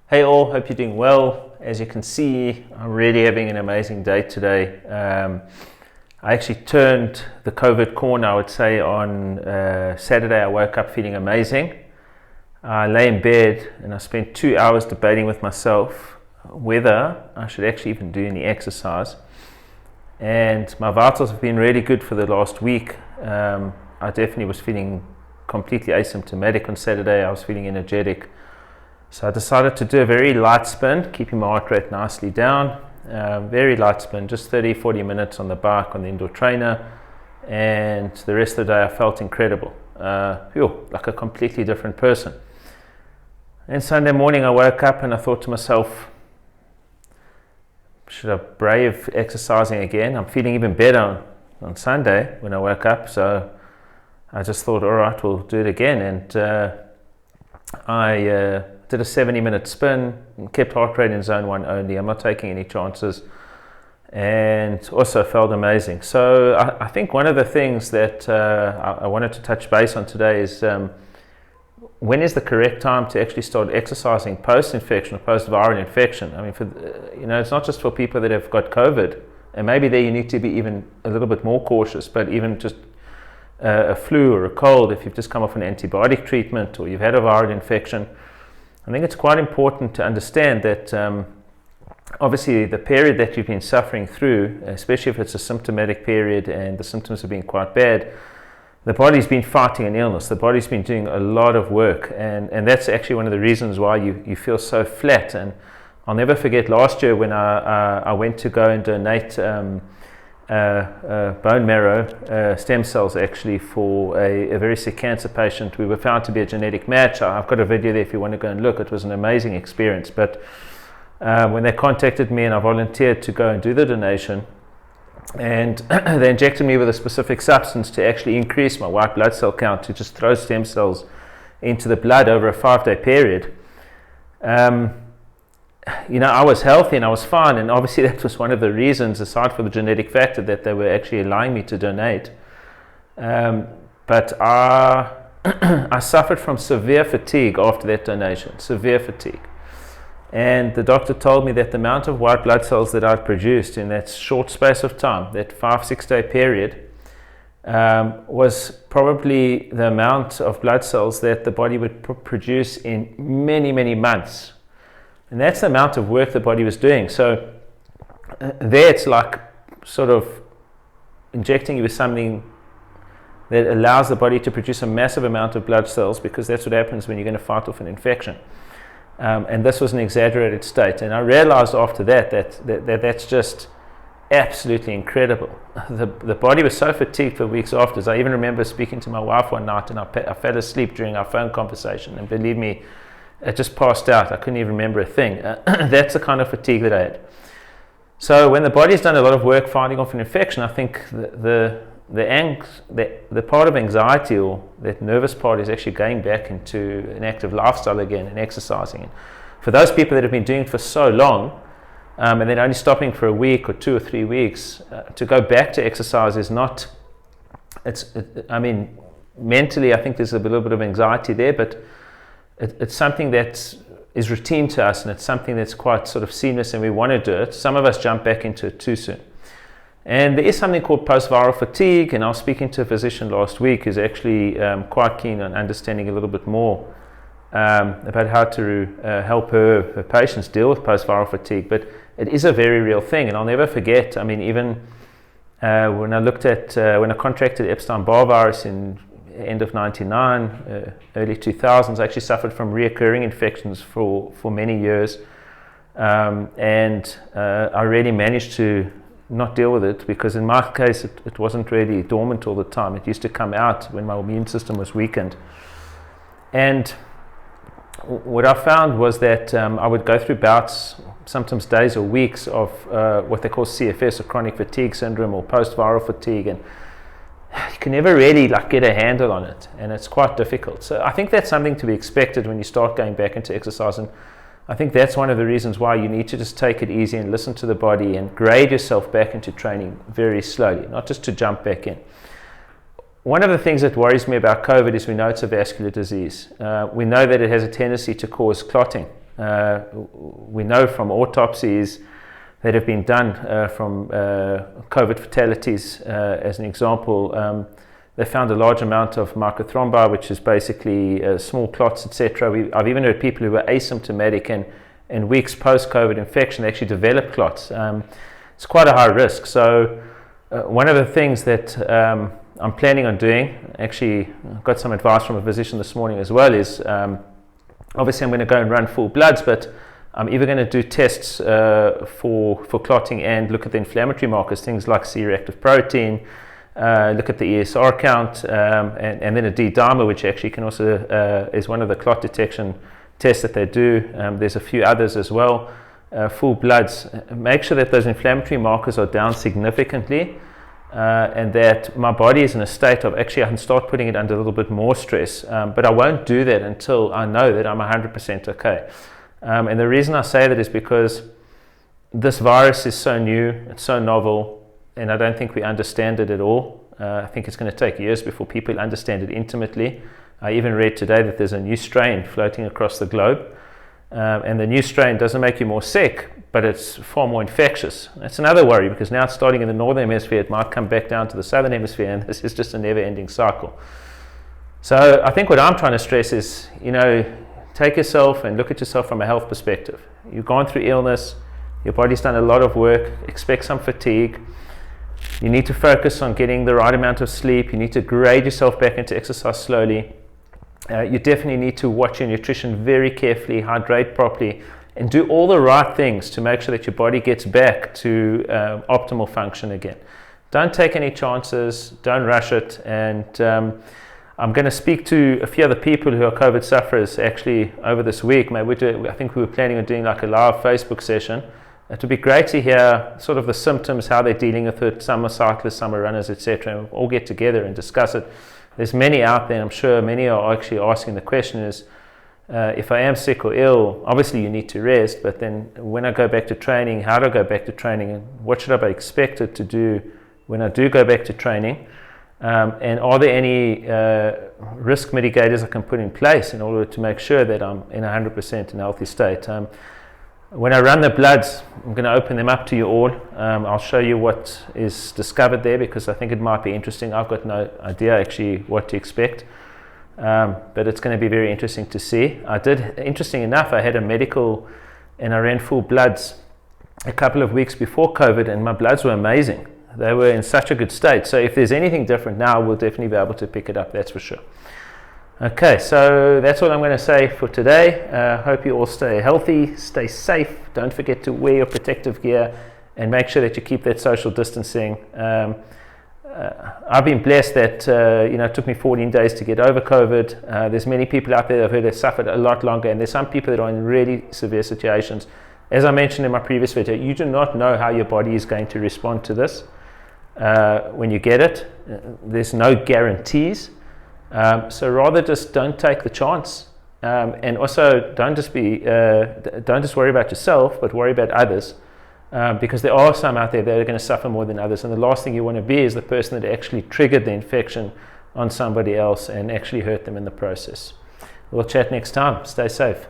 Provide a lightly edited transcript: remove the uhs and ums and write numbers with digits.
Hey all, hope you're doing well. As you can see, I'm really having an amazing day today. I actually turned the COVID corner, I would say, on Saturday. I woke up feeling amazing. I lay in bed and I spent 2 hours debating with myself whether I should actually even do any exercise. And my vitals have been really good for the last week. I definitely was feeling completely asymptomatic on Saturday. I was feeling energetic. So I decided to do a very light spin, keeping my heart rate nicely down. Very light spin, just 30-40 minutes on the bike on the indoor trainer. And the rest of the day I felt incredible. Like a completely different person. And Sunday morning I woke up and I thought to myself, should I brave exercising again? I'm feeling even better on Sunday when I woke up. So I just thought, all right, we'll do it again. And I did a 70-minute spin and kept heart rate in zone 1 only. I'm not taking any chances, and also felt amazing. So I think one of the things that I wanted to touch base on today is when is the correct time to actually start exercising post-infection or post-viral infection? I mean, it's not just for people that have got COVID, and maybe there you need to be even a little bit more cautious, but even just a flu or a cold, if you've just come off an antibiotic treatment or you've had a viral infection, I think it's quite important to understand that obviously the period that you've been suffering through, especially if it's a symptomatic period and the symptoms have been quite bad, the body's been fighting an illness. The body's been doing a lot of work, and that's actually one of the reasons why you feel so flat. And I'll never forget last year when I went to go and donate bone marrow stem cells actually for a very sick cancer patient. We were found to be a genetic match. I've got a video there if you want to go and look. It was an amazing experience. But when they contacted me and I volunteered to go and do the donation, and they injected me with a specific substance to actually increase my white blood cell count, to just throw stem cells into the blood over a 5-day period. I was healthy and I was fine, and obviously that was one of the reasons, aside from the genetic factor, that they were actually allowing me to donate. But I suffered from severe fatigue after that donation, severe fatigue. And the doctor told me that the amount of white blood cells that I'd produced in that short space of time, that 5-6 day period, was probably the amount of blood cells that the body would produce in many, many months. And that's the amount of work the body was doing. So there it's like sort of injecting you with something that allows the body to produce a massive amount of blood cells, because that's what happens when you're going to fight off an infection. And this was an exaggerated state. And I realized after that's just absolutely incredible. The body was so fatigued for weeks after. I even remember speaking to my wife one night, and I fell asleep during our phone conversation. And believe me, I just passed out. I couldn't even remember a thing. That's the kind of fatigue that I had. So when the body's done a lot of work fighting off an infection, I think the part of anxiety, or that nervous part, is actually going back into an active lifestyle again and exercising. And for those people that have been doing it for so long, and then only stopping for a week or 2 or 3 weeks, to go back to exercise is not, mentally I think there's a little bit of anxiety there, but it's something that is routine to us, and it's something that's quite sort of seamless, and we want to do it. Some of us jump back into it too soon. And there is something called post-viral fatigue, and I was speaking to a physician last week who's actually quite keen on understanding a little bit more about how to help her patients deal with post-viral fatigue. But it is a very real thing, and I'll never forget, even when I contracted Epstein-Barr virus in end of 99, early 2000s, I actually suffered from reoccurring infections for many years, and I really managed to not deal with it, because in my case it wasn't really dormant all the time. It used to come out when my immune system was weakened. And what I found was that I would go through bouts, sometimes days or weeks, of what they call CFS, or chronic fatigue syndrome, or post-viral fatigue, and you can never really get a handle on it, and it's quite difficult. So I think that's something to be expected when you start going back into exercise, and I think that's one of the reasons why you need to just take it easy and listen to the body and grade yourself back into training very slowly, not just to jump back in. One of the things that worries me about COVID is we know it's a vascular disease. We know that it has a tendency to cause clotting. We know from autopsies that have been done from COVID fatalities, as an example, they found a large amount of microthrombi, which is basically small clots, etc. I've even heard people who were asymptomatic and weeks post-COVID infection actually develop clots. It's quite a high risk. So one of the things that I'm planning on doing, actually got some advice from a physician this morning as well, is obviously I'm going to go and run full bloods, but I'm either going to do tests for clotting and look at the inflammatory markers, things like C-reactive protein, look at the ESR count, and then a D-dimer, which actually can also is one of the clot detection tests that they do. There's a few others as well. Full bloods, make sure that those inflammatory markers are down significantly, and that my body is in a state of, actually I can start putting it under a little bit more stress, but I won't do that until I know that I'm 100% okay. And the reason I say that is because this virus is so new, it's so novel, and I don't think we understand it at all. I think it's going to take years before people understand it intimately. I even read today that there's a new strain floating across the globe, and the new strain doesn't make you more sick, but it's far more infectious. That's another worry, because now it's starting in the northern hemisphere, it might come back down to the southern hemisphere, and this is just a never-ending cycle. So I think what I'm trying to stress is, take yourself and look at yourself from a health perspective. You've gone through illness, your body's done a lot of work, expect some fatigue. You need to focus on getting the right amount of sleep. You need to grade yourself back into exercise slowly. You definitely need to watch your nutrition very carefully, hydrate properly, and do all the right things to make sure that your body gets back to optimal function again. Don't take any chances, don't rush it, and I'm going to speak to a few other people who are COVID sufferers actually over this week. I think we were planning on doing like a live Facebook session. It would be great to hear sort of the symptoms, how they're dealing with it. Some are cyclists, some are runners, etc. And we'll all get together and discuss it. There's many out there, and I'm sure many are actually asking the question is, if I am sick or ill, obviously you need to rest, but then when I go back to training, how do I go back to training, and what should I be expected to do when I do go back to training? And are there any risk mitigators I can put in place in order to make sure that I'm in 100% in a healthy state? When I run the bloods, I'm going to open them up to you all. I'll show you what is discovered there, because I think it might be interesting. I've got no idea actually what to expect, but it's going to be very interesting to see. Interesting enough, I had a medical and I ran full bloods a couple of weeks before COVID, and my bloods were amazing. They were in such a good state. So if there's anything different now, we'll definitely be able to pick it up, that's for sure. Okay, so that's all I'm going to say for today. Hope you all stay healthy, stay safe. Don't forget to wear your protective gear and make sure that you keep that social distancing. I've been blessed that it took me 14 days to get over COVID. There's many people out there that I've heard that suffered a lot longer, and there's some people that are in really severe situations. As I mentioned in my previous video, you do not know how your body is going to respond to this when you get it. There's no guarantees. So rather just don't take the chance, and also don't just worry about yourself, but worry about others, because there are some out there that are going to suffer more than others, and the last thing you want to be is the person that actually triggered the infection on somebody else and actually hurt them in the process. We'll chat next time. Stay safe.